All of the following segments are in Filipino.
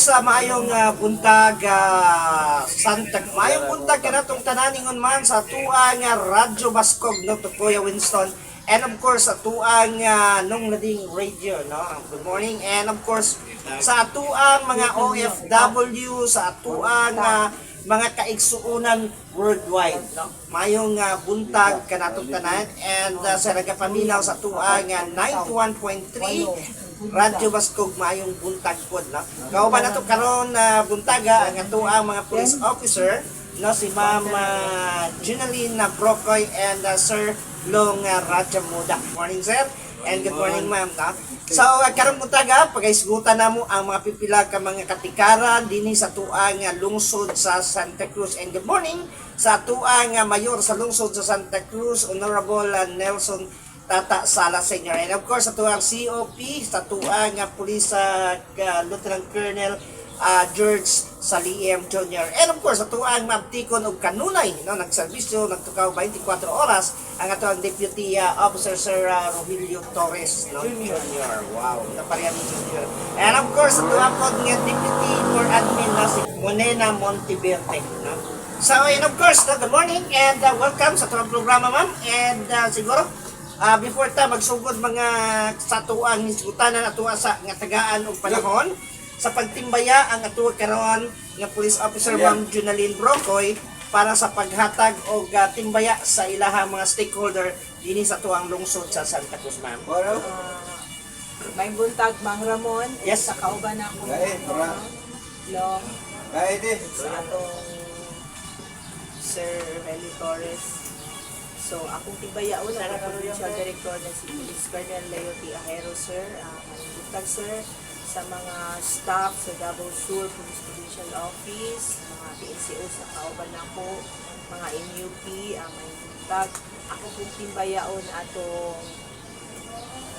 Yes, maayong buntag maayong buntag kanatong tananingon man sa tuang Radyo Baskog no to Kuya Winston, and of course sa tuang nung lading radio no. Good morning, and of course sa tuang mga OFW, sa tuang mga kaigsuunan worldwide no. Mayong buntag kanatong tanan, and sa nagapaminaw sa tuang 91.3 Radyo Baskog, mayong buntag pod no. Kauban nato karon buntaga ang ato ang mga police officer no, si Ma'am Junaline Brocoy and Sir Long Rajamuda. Morning sir, and good morning ma'am no. So karon buntaga pagaisgutan namo ang mga pipila ka mga katikaran dinhi sa tuang lungsod sa Santa Cruz, and good morning sa tuang mayor sa lungsod sa Santa Cruz, Honorable Nelson Tata Sala Sr. And of course, sa tuwang COP, sa tuwang Police Lieutenant Colonel George Saliem Jr. And of course, sa tuwang Mabtikon o Kanunay, no, nagserbisyo, nagtukaw 24 oras, ang atong Deputy Officer Sir Rogelio Torres no, Jr. Wow, napariyan ni Jr. And of course, sa tuwang po ng Deputy for Admin na si Monena Monteverde. No? So, and of course, good morning and welcome sa tuwang programa ma'am. And siguro, before ta magsugod mga sa tuang hisgutanan atuwa sa nga tagaan og panahon sa pagtimbaya ang atuwa karon nga Police Officer Ma'am Junaline Brocoy para sa paghatag og timbaya sa ilahang mga stakeholder dinhi sa tuang lungsod sa Santa Cruz ma'am. May buntag Mang Ramon, yes, sa kauban ako Long sa atong Sir Heli Torres. So, akong tibayaon ang provincial director na si Police Colonel Leo T. Ahero, sir. Buntag, sir, sa mga staff sa Davao Sur Police Provincial Office, mga PNCO sa kauban ako, mga NUP, may buntag. Ako pong timbayaon atong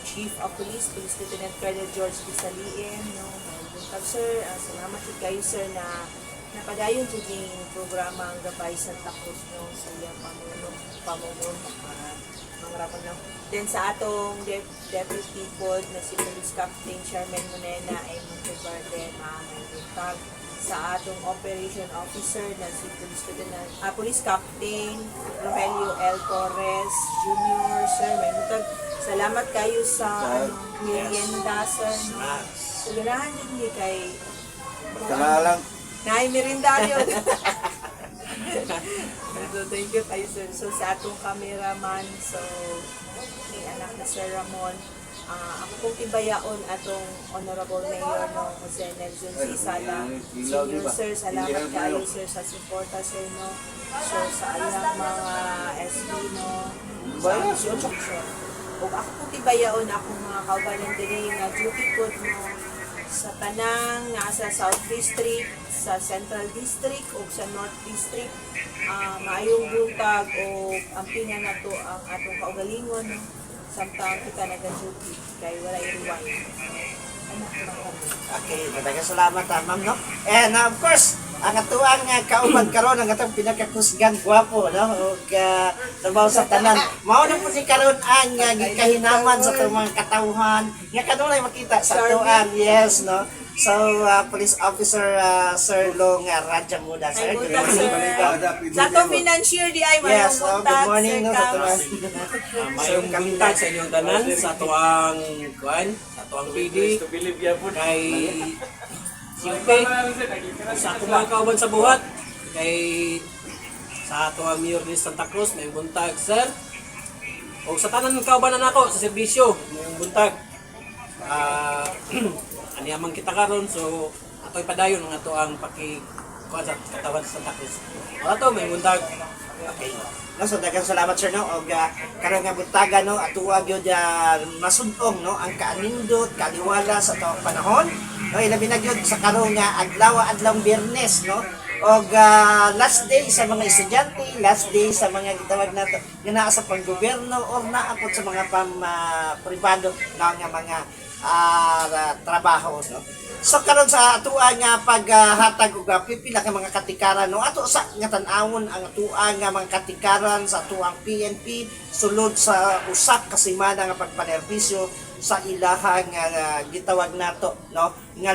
Chief of Police, Police Lieutenant Colonel George Saliem. No? May buntag, sir. Salamat kayo, sir, na napadayon sa yung programa ang Gabay Santa Cruz no, sa iyang pamumuno para mangarapon na. Then sa atong deputy pod na si Police Captain Sherman Monena ay Monteverde may buntag. Sa atong operation officer na si Police Captain Rogelio L. Torres Jr. Sir, may buntag. Salamat kayo sa merienda, sir. So, ganahan din kay lang. Nay, merinda yun. So, thank you kayo, sir. So, sa atong cameraman, so, may anak na Sir Ramon, ako pong tibayaon atong Honorable Mayor no, Jose Nelson C. Sala. Senior, sir, salamat kayo, sir, sa suporta, sir, no. So, sa ilang mga SB, no, sa association. O ako pong tibayaon akong mga kaubanan din nga duty code, no, sa tanang nasa South District, sa Central District o sa North District, maayong buntag o ampingan na to ang atong kaugalingon no? Samtang kita nag-duty kay wala iriwan. Okay, maraming salamat ma'am no. And of course, ang atuang kauban karon ang atong pinakakusgan gwapo no ug trabaho sa tanan. Mao na po si karon ang gikahinaman sa atong mga katawhan nga kanunay makita sa atuang yes no. So Police Officer Sir Long Rajamuda sir. Good morning. Sa to financier di ay mayong Yes, good morning no sa tuang. Mayong buntag sa inyong tanan sa tuang kuan, sa tuang PD kay Siyempre, sa atong mga kauban sa buhat, kay sa atong mayor ni Santa Cruz, may buntag, sir. O sa tanan ng kauban na nako sa serbisyo, may buntag. Aniamang kita karon so ato'y padayon ang ato ang pakikuan sa katawan sa Santa Cruz. O ato, may buntag. Okay. No, so daghang salamat sir no og karon nga buntaga no atuwa gyud masud-ong no ang kaanindot kaliwala sa taong panahon. No, ilabi na gyud sa karon nga adlaw Biyernes no. Og last day sa mga estudyante, last day sa mga gitawag nato nga naa sa panggobyerno or naa po sa mga pribado na nga mga trabaho no. So karon sa atuang nga paghatag og pipila ka mga katikaran no ato sa nga tan-awon ang atuang nga mga katikaran sa atuang PNP sulod sa usak ka semana nga pagpanerbisyo sa ilahang gitawag nato no nga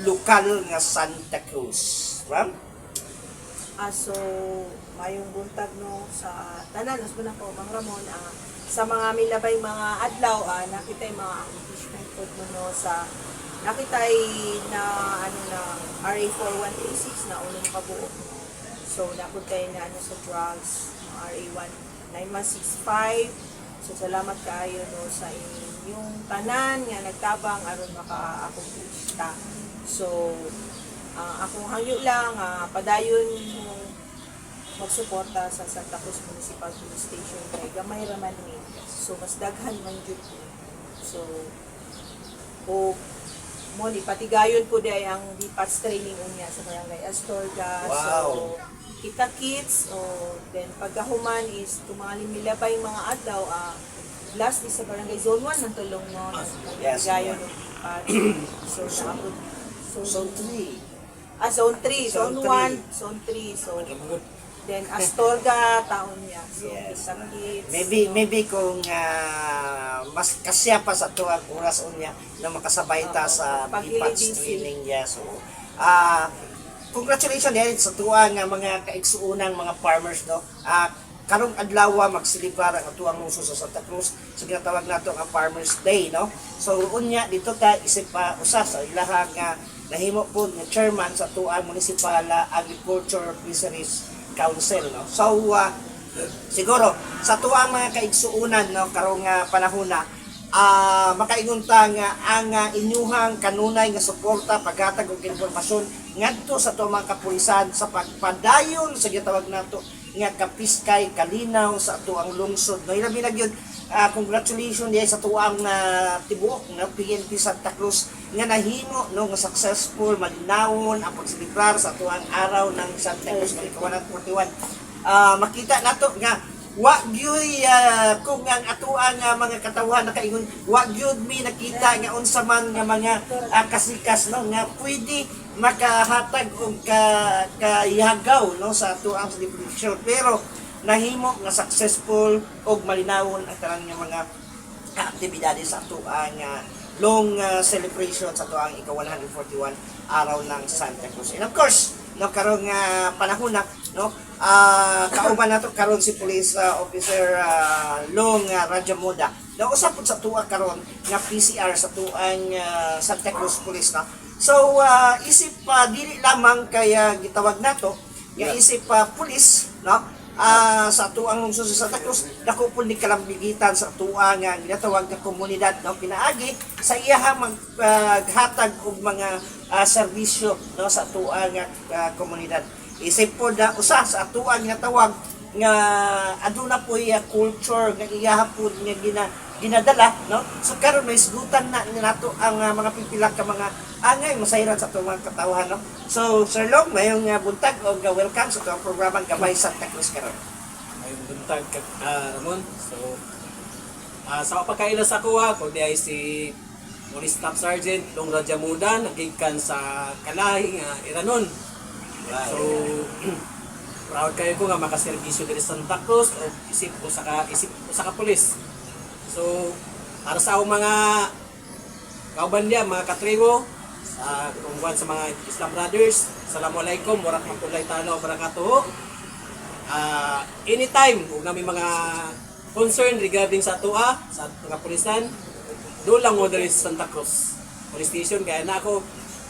lokal nga Santa Cruz. Ram? So, mayong buntag no sa tanan, mas na po, Mang Ramon, sa mga milabay mga adlaw, nakita yung mga accomplishment po mo no sa nakita na ano na RA 4136 na unang kabuo. So, nakuntay na ano sa drugs, RA 9165. So, salamat kayo no sa inyong tanan nga nagtabang aron maka-accomplish ta. So, akong hangyo lang, padayon mo magsuporta sa Santa Cruz Municipal Police Station kay gamay raman ni. So, mas daghan man jud ni. So, o mo ni patigayon po day ang DPATS training unya sa Barangay Astorga. Wow. So, kita kids o then pagkahuman is tumalimilabay mga adlaw last is sa Barangay Zone 1 ng tulong mo Yes, patigayon ng DPATS. So, naabot Zone 3. Zone 3, Zone Zone 1, Zone 3. So, then Astorga, taon niya. So, Yes. kita kids. Maybe kung mas kasya pa sa tuwag oras unya na makasabay ta sa BPATS training niya. So, congratulations din sa tuwang mga kaigsuunang mga farmers, no. Karong adlaw magsilibar ang atuang lungsod sa Santa Cruz sa ginatawag nato nga Farmers Day, no. So unya dito ta isip pa usa sa ilahang nahimo po nga chairman sa tuang Municipal Agriculture Fisheries Council, no. So siguro sa tuang mga kaigsuunan, no, karong panahon na makaingunta nga ang inyuhang kanunay nga suporta paghatag og impormasyon ngadto sa tuang mga kapulisan sa pagpadayon sa gitawag nato nga kapiskay kalinaw sa tuang lungsod. No, ilabi na gyud congratulations diay sa tuang tibuok na PNP Santa Cruz nga nahimo no nga successful malinawon ang pagsilibrar sa tuang araw ng Santa Cruz ng 141. Makita nato nga wa gyud kung ang atuang mga katawhan nakaingon wa gyud mi nakita nga unsa man nga mga kasikas, no, nga pwede makahatag og kaihagaw, no, sa atuang celebration, pero nahimo nga successful og malinawon ang tanan nga mga aktibidades sa atuang long celebration sa atuang ika-141 araw ng Santa Cruz. And of course, no, karong panahon na, no, kauban nato karon si Police Officer Long Rajamoda. Na usapon sa tuwa karon nga PCR sa tuang Santa Cruz Police, na. So isip dili lamang kaya gitawag nato nga isip police, no, sa tuang lungsod sa Santa Cruz, dako po ni kalambigitan sa tuang ginatawag nga komunidad, no, pinaagi sa iyaha maghatag og mga serbisyo, no, sa tuang komunidad. Isip po na usa sa tuang ginatawag nga aduna po culture nga iyaha po nga ginadala, no. So karon may isgutan na nato ang mga pipila ka mga angay masayran sa tuwang katawhan, no. So Sir Long, mayong buntag o welcome sa tuwang programang Gabay Santa Cruz karon. Mayong buntag Ramon. So sa pagkaila sa kuha ko di ay si Police Staff Sergeant Long Rajamuda nagikan sa Kalahi nga Iranon. So proud kayo ko nga makaserbisyo diri sa Santa Cruz o isip sa pulis. So para sa akong mga kauban diya, mga katribo, sa tungkuan sa mga Islam Brothers, Assalamualaikum warahmatullahi taala wabarakatuh. Anytime kung namin mga concern regarding sa tua, sa mga pulisan, doon lang mo dali sa Santa Cruz Police Station, kaya na ako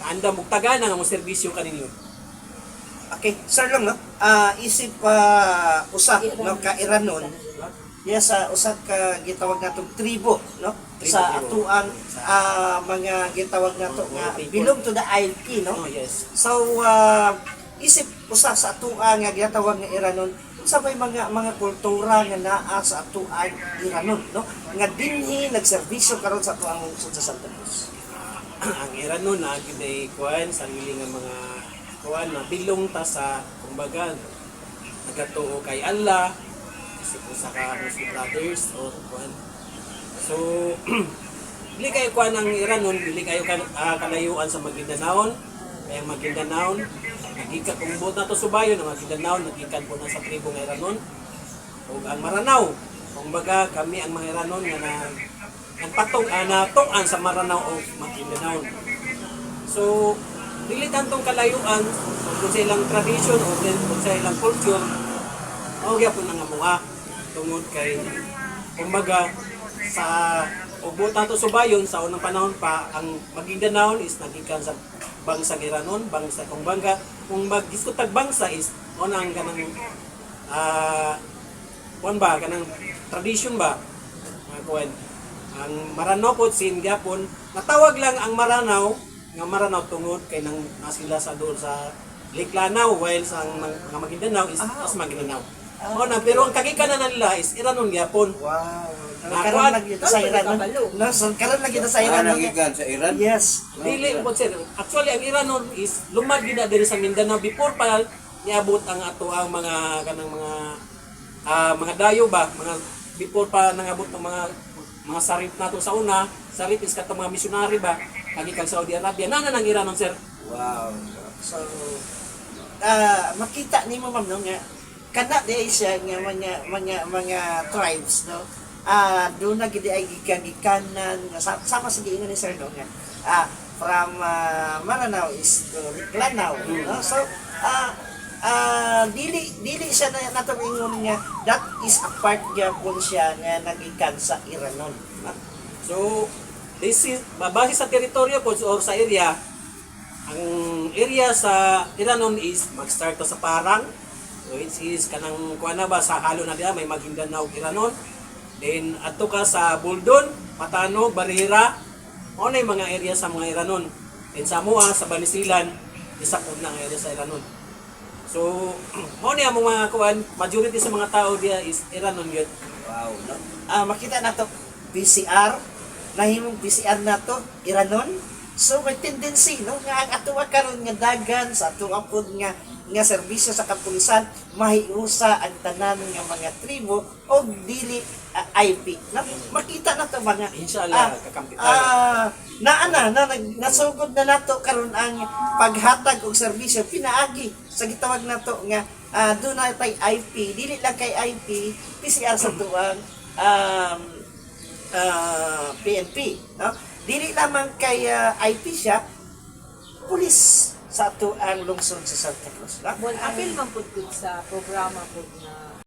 anda mugtaga na nga mo serbisyo kaninyo. Okay, Sir Long, no, isip usa no ka Iranon, yes, usa ka gitawag natong tribo, no, sa atuang mga gitawag nato nga belong to the ILP, no. Oh, yes. So isip usa sa atuang nga gitawag nga Iranon sa may mga kultura nga naa sa atuang Iranon, no, nga dinhi nagserbisyo karon sa atuang lungsod sa Santa Cruz. Ang Iranon na giday kuan sarili nga mga kuan na bilong ta sa kumbaga nagatuo kay Allah, isip sa ka Muslim Brothers o kuan. So dili kayo kuan ang Iranon, dili kayo kalayuan sa Maguindanaon. Kaya Maguindanaon nagikan kung buot na to subayon ang Maguindanaon nagikan po na sa tribo nga Iranon. O ang Maranao, kumbaga kami ang mga Iranon nga nagpatong natungan sa Maranao o Maguindanaon. So dili tantong kalayuan kung sa ilang tradition o kung sa ilang culture, mao gyapon ang amuha tungod kay kumbaga sa ubot nato subayon sa unang panahon pa ang Maguindanao is nagikan sa bangsa Iranon, bangsa Kumbanga. Kung mag-diskutag bangsa is una ang kanang kuan ba kanang tradition ba kuan ang Maranao po sin gyapon natawag lang ang Maranao tungod kay nang nasila sa doon sa Lake Lanao while sa mga Maguindanao is as Maguindanao. Mao na pero ang kagikanan nila is Iranon gyapon. Wow. Nakuha- Karon lagi kita sa Iran. kabalo. No, so karon lagi kita sa Iran. Ano gikan sa Iran? Yes. Dili po sir. Actually ang Iranon is lumad gid na diri sa Mindanao before pa niabot ang ato ang mga kanang mga dayo ba, mga before pa nangabot ng mga sarip nato sa una, sarip is katong mga missionary ba, kagikan Saudi Arabia, nana ng Iranon sir. Wow. So makita nimo ma'am no nga kana di siya nga mga tribes no. Doon na gid ay gikanan nga sama sa giingon ni sir no nga from Maranao is to Lanao no. So dili siya na nato ingon nga that is a part gyapon siya nga nagikan sa Iranon. So this is babase sa teritoryo po or sa area. Ang area sa Iranon is mag-start to sa Parang, which is kanang kuan na ba sa halo na diha may Maguindanao Iranon. Then adto ka sa Buldon, Patano, Barrera, mao na yung mga area sa mga Iranon. Then sa Moa, sa Banisilan, isa po na ang area sa Iranon. So, mao na yung mga kuan, majority sa mga tao diha is Iranon yun. Wow. No? Makita nato PCR, nahimong PCR nato Iranon. So may tendency no nga ang atuwa karon nga dagan sa atuwa pod nga serbisyo sa kapulisan mahiusa ang tanan nga mga tribo o dili IP. Makita na to mga Inshallah, kakampi tayo. nasugod na nato karon ang paghatag og serbisyo pinaagi sa gitawag nato nga doon na tay IP dili lang kay IP PCR sa tuwang PNP no dili lamang kay IP siya pulis sa ato ang lungsod sa Santa Cruz. Well, apil man pud sa programa pud nga